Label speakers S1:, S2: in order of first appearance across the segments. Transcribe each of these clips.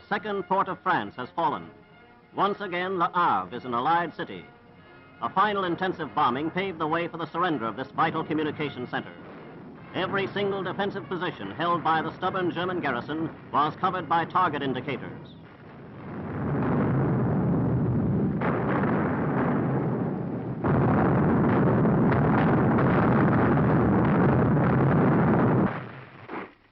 S1: second port of France has fallen. Once again, Le Havre is an Allied city. A final intensive bombing paved the way for the surrender of this vital communication center. Every single defensive position held by the stubborn German garrison was covered by target indicators.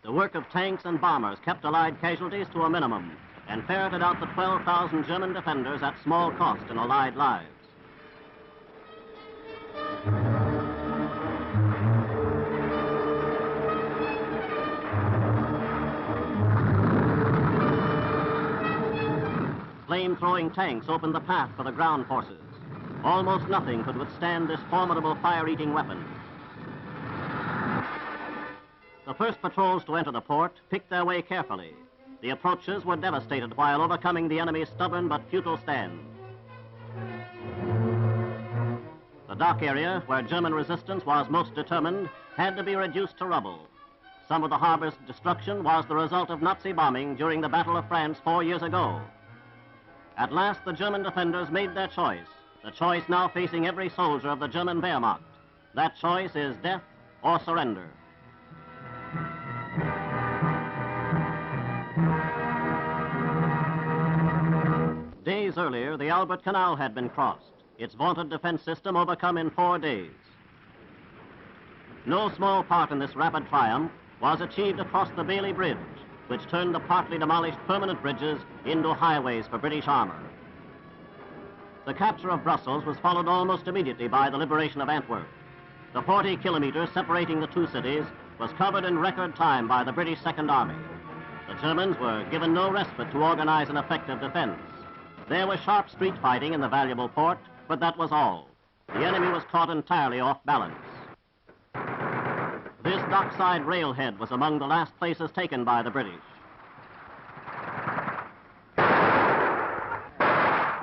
S1: The work of tanks and bombers kept Allied casualties to a minimum and ferreted out the 12,000 German defenders at small cost in Allied lives. Flame-throwing tanks opened the path for the ground forces. Almost nothing could withstand this formidable fire-eating weapon. The first patrols to enter the port picked their way carefully. The approaches were devastated while overcoming the enemy's stubborn but futile stand. The dock area, where German resistance was most determined, had to be reduced to rubble. Some of the harbor's destruction was the result of Nazi bombing during the Battle of France 4 years ago. At last, the German defenders made their choice, the choice now facing every soldier of the German Wehrmacht. That choice is death or surrender. Days earlier, the Albert Canal had been crossed, its vaunted defense system overcome in 4 days. No small part in this rapid triumph was achieved across the Bailey Bridge, which turned the partly demolished permanent bridges into highways for British armor. The capture of Brussels was followed almost immediately by the liberation of Antwerp. The 40 kilometers separating the two cities was covered in record time by the British Second Army. The Germans were given no respite to organize an effective defense. There was sharp street fighting in the valuable port, but that was all. The enemy was caught entirely off balance. This dockside railhead was among the last places taken by the British.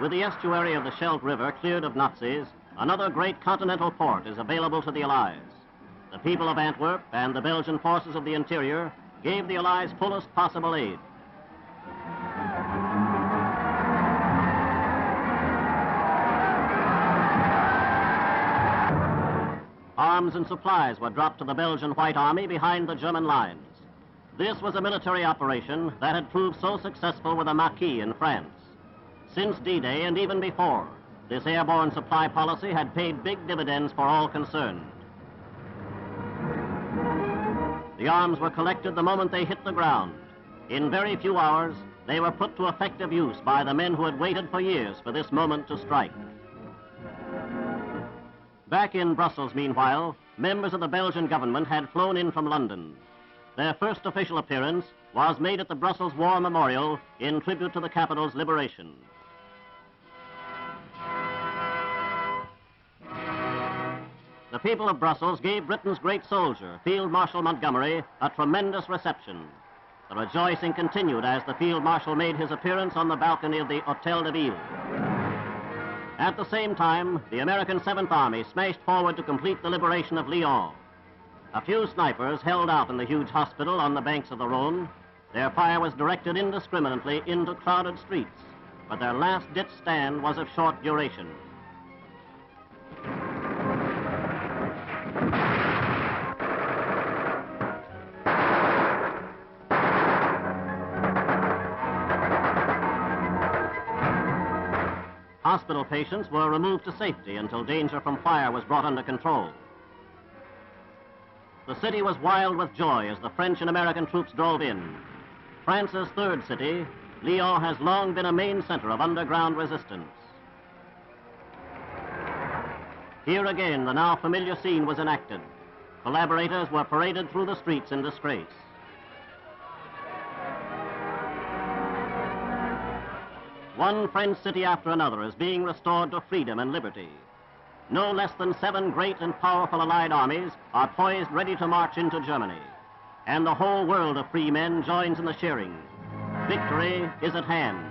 S1: With the estuary of the Scheldt River cleared of Nazis, another great continental port is available to the Allies. The people of Antwerp and the Belgian forces of the interior gave the Allies fullest possible aid. Arms and supplies were dropped to the Belgian White Army behind the German lines. This was a military operation that had proved so successful with the Maquis in France. Since D-Day and even before, this airborne supply policy had paid big dividends for all concerned. The arms were collected the moment they hit the ground. In very few hours, they were put to effective use by the men who had waited for years for this moment to strike. Back in Brussels, meanwhile, members of the Belgian government had flown in from London. Their first official appearance was made at the Brussels War Memorial in tribute to the capital's liberation. The people of Brussels gave Britain's great soldier, Field Marshal Montgomery, a tremendous reception. The rejoicing continued as the Field Marshal made his appearance on the balcony of the Hôtel de Ville. At the same time, the American 7th Army smashed forward to complete the liberation of Lyon. A few snipers held out in the huge hospital on the banks of the Rhone. Their fire was directed indiscriminately into crowded streets, but their last-ditch stand was of short duration. Hospital patients were removed to safety until danger from fire was brought under control. The city was wild with joy as the French and American troops drove in. France's third city, Lyon has long been a main center of underground resistance. Here again, the now familiar scene was enacted. Collaborators were paraded through the streets in disgrace. One French city after another is being restored to freedom and liberty. No less than 7 great and powerful Allied armies are poised ready to march into Germany. And the whole world of free men joins in the cheering. Victory is at hand.